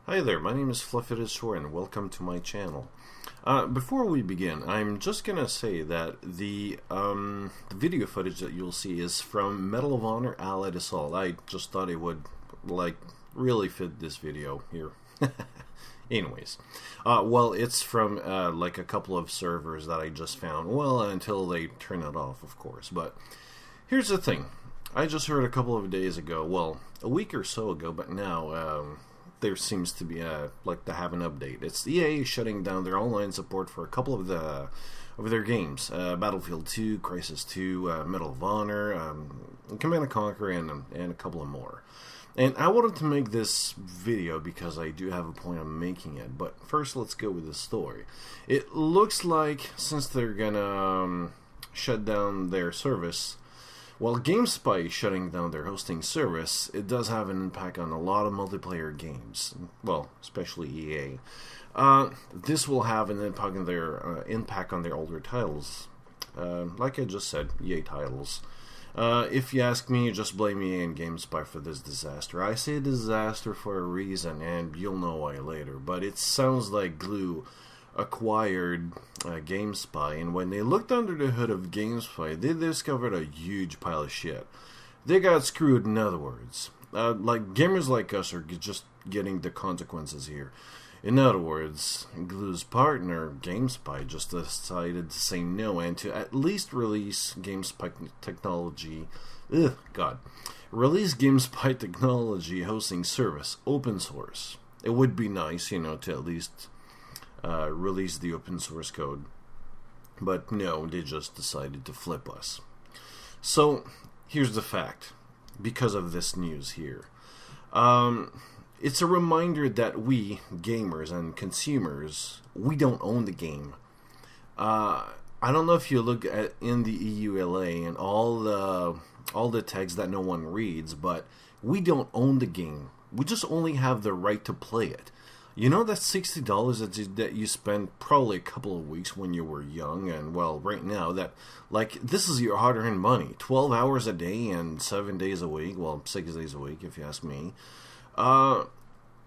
Hi there, my name is Fluffy and welcome to my channel. Before we begin, I'm just gonna say that the video footage that you'll see is from Medal of Honor Allied Assault. I just thought it would, really fit this video here. Anyways, well, it's from, a couple of servers that I just found. Well, until they turn it off, of course. But here's the thing. I just heard a couple of days ago, well, a week or so ago, but now, there seems to be to have an update. It's EA shutting down their online support for a couple of their games: Battlefield 2, Crisis 2, Medal of Honor, Command & Conquer, and a couple of more. And I wanted to make this video because I do have a point I'm making it. But first, let's go with the story. It looks like since they're gonna shut down their service. While GameSpy is shutting down their hosting service, it does have an impact on a lot of multiplayer games. Well, especially EA. This will have an impact on their older titles. Like I just said, EA titles. If you ask me, just blame EA and GameSpy for this disaster. I say disaster for a reason, and you'll know why later. But it sounds like Glue acquired GameSpy, and when they looked under the hood of GameSpy, they discovered a huge pile of shit. They got screwed, in other words. Gamers like us are just getting the consequences here. In other words, Glue's partner, GameSpy, just decided to say no and to at least release GameSpy technology. Release GameSpy technology hosting service, open source. It would be nice, to at least release the open source code. But no, they just decided to flip us. So, here's the fact. Because of this news here. It's a reminder that we, gamers and consumers, we don't own the game. I don't know if you look at in the EULA and all the text that no one reads, but we don't own the game. We just only have the right to play it. You know that $60 that you spent probably a couple of weeks when you were young, and well, right now, this is your hard-earned money. 12 hours a day and 7 days a week, well, 6 days a week if you ask me.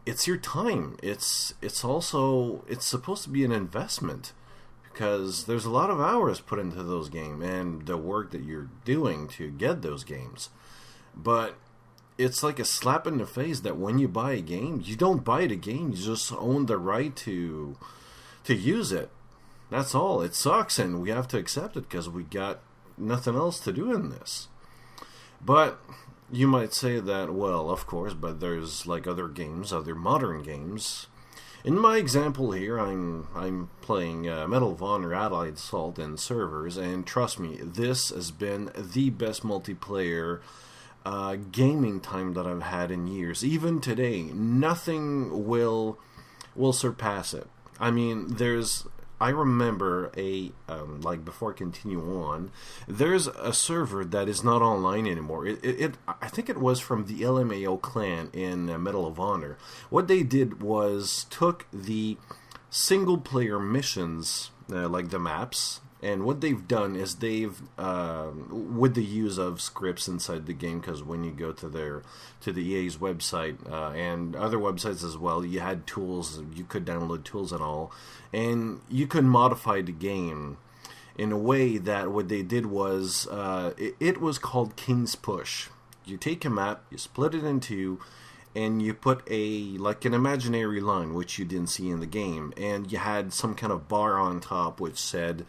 It's your time. It's supposed to be an investment, because there's a lot of hours put into those games, and the work that you're doing to get those games. But it's like a slap in the face that when you buy a game, you don't buy the game, you just own the right to use it. That's all. It sucks, and we have to accept it because we got nothing else to do in this. But you might say that, well, of course, but there's other games, other modern games. In my example here, I'm playing Medal of Honor Allied Assault in servers, and trust me, this has been the best multiplayer gaming time that I've had in years. Even today, nothing will surpass it. I mean, I remember before I continue on, there's a server that is not online anymore. I think it was from the LMAO clan in Medal of Honor. What they did was took the single player missions, like the maps, and what they've done is they've, with the use of scripts inside the game, because when you go to the EA's website and other websites as well, you had tools, you could download tools and all, and you could modify the game in a way that what they did was, it was called King's Push. You take a map, you split it in two, and you put an imaginary line, which you didn't see in the game, and you had some kind of bar on top which said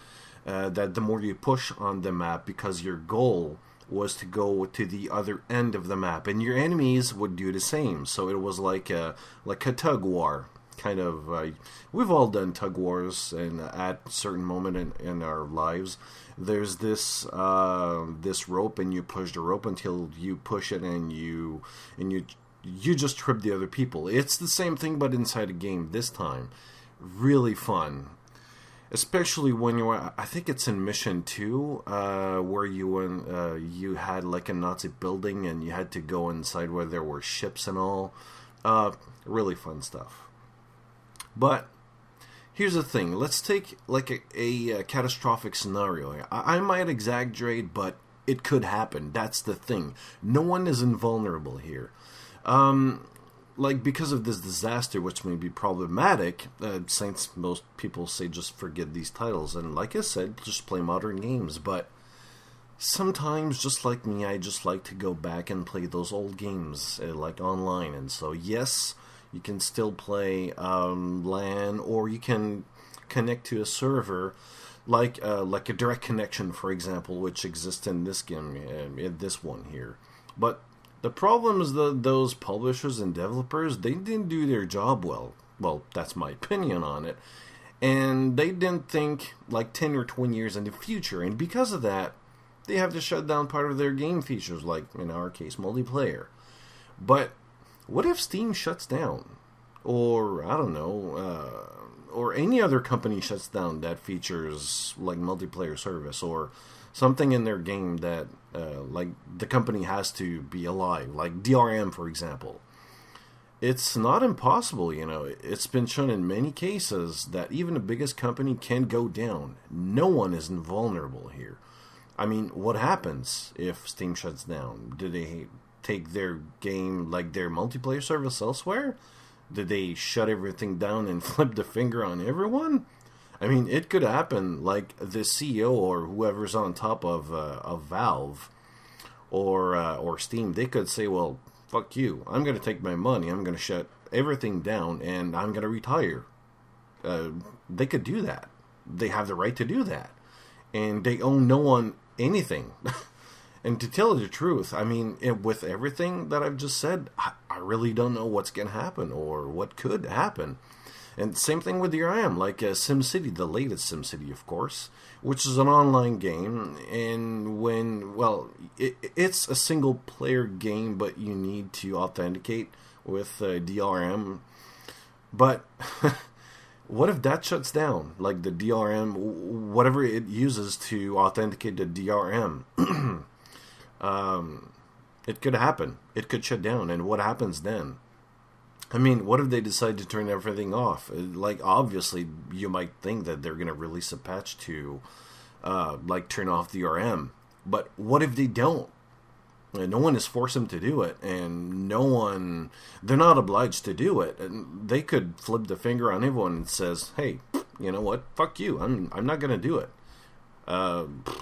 that the more you push on the map, because your goal was to go to the other end of the map, and your enemies would do the same. So it was like a tug war kind of. We've all done tug wars, and at a certain moment in our lives, there's this rope, and you push the rope until you push it, and you just trip the other people. It's the same thing, but inside a game this time. Really fun. Especially when I think it's in Mission 2, where you had a Nazi building and you had to go inside where there were ships and all. Really fun stuff. But here's the thing. Let's take a catastrophic scenario. I might exaggerate, but it could happen. That's the thing. No one is invulnerable here. like, because of this disaster, which may be problematic, since most people say just forget these titles, and like I said, just play modern games, but sometimes, just like me, I just like to go back and play those old games, like online, and so yes, you can still play LAN, or you can connect to a server, like a direct connection, for example, which exists in this game, in this one here. But the problem is that those publishers and developers, they didn't do their job well. Well, that's my opinion on it. And they didn't think like 10 or 20 years in the future. And because of that, they have to shut down part of their game features, like in our case, multiplayer. But what if Steam shuts down? Or, I don't know, or any other company shuts down that features like multiplayer service, or something in their game that like the company has to be alive, like DRM, for example. It's not impossible, you know. It's been shown in many cases that even the biggest company can go down. No one is invulnerable here. I mean, what happens if Steam shuts down? Do they take their game, like their multiplayer service, elsewhere? Did they shut everything down and flip the finger on everyone? I mean, it could happen. Like the CEO or whoever's on top of Valve or Steam, they could say, "Well, fuck you. I'm going to take my money. I'm going to shut everything down, and I'm going to retire." They could do that. They have the right to do that, and they owe no one anything. And to tell you the truth, I mean, with everything that I've just said, I really don't know what's going to happen or what could happen. And same thing with DRM, like SimCity, the latest SimCity, of course, which is an online game. And when, well, it's a single-player game, but you need to authenticate with DRM. But what if that shuts down? Like the DRM, whatever it uses to authenticate the DRM. It could happen. It could shut down. And what happens then? I mean, what if they decide to turn everything off? Like, obviously, you might think that they're going to release a patch to, like, turn off the DRM. But what if they don't? No one has forced them to do it, and they're not obliged to do it. And they could flip the finger on everyone and says, "Hey, you know what? Fuck you. I'm not going to do it."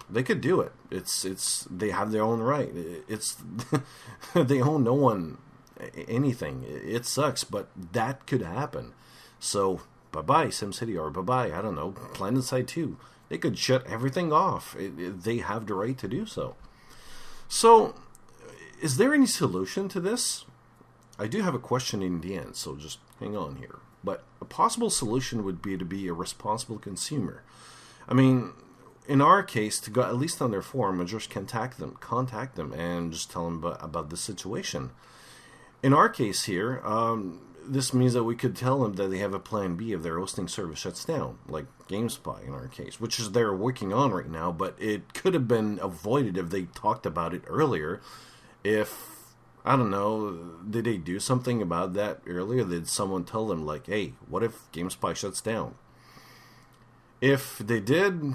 They could do it. They have their own right. They own no one anything. It sucks, but that could happen. So bye-bye SimCity, or bye-bye, I don't know, PlanetSide 2. They could shut everything off. They have the right to do so. So is there any solution to this? I do have a question in the end, so just hang on here. But a possible solution would be to be a responsible consumer. I mean, in our case, to go at least on their forum and just contact them and just tell them about the situation. In our case here, this means that we could tell them that they have a plan B if their hosting service shuts down, like GameSpy in our case, which is they're working on right now, but it could have been avoided if they talked about it earlier. If, I don't know, did they do something about that earlier? Did someone tell them, like, hey, what if GameSpy shuts down? If they did,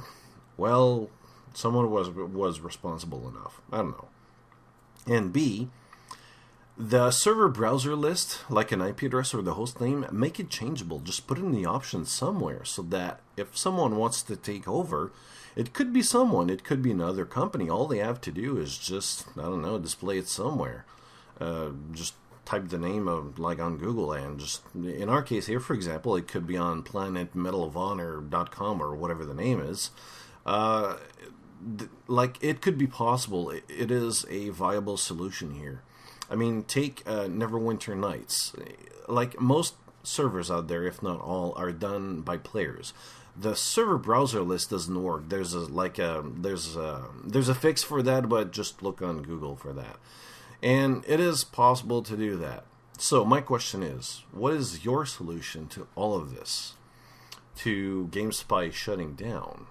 well, someone was responsible enough. I don't know. And B, the server browser list, like an IP address or the host name, make it changeable. Just put it in the options somewhere so that if someone wants to take over, it could be someone, it could be another company. All they have to do is just, I don't know, display it somewhere. Just type the name of, like, on Google, and just, in our case here, for example, it could be on planetmedalofhonor.com or whatever the name is. Like, it could be possible. It is a viable solution here. I mean, take Neverwinter Nights. Like, most servers out there, if not all, are done by players. The server browser list doesn't work. There's a fix for that, but just look on Google for that. And it is possible to do that. So my question is, what is your solution to all of this? To GameSpy shutting down?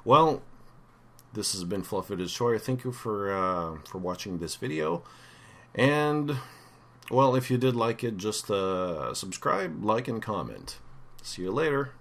Well, this has been Fluffy Shore. Thank you for watching this video. And, well, if you did like it, just subscribe, like, and comment. See you later.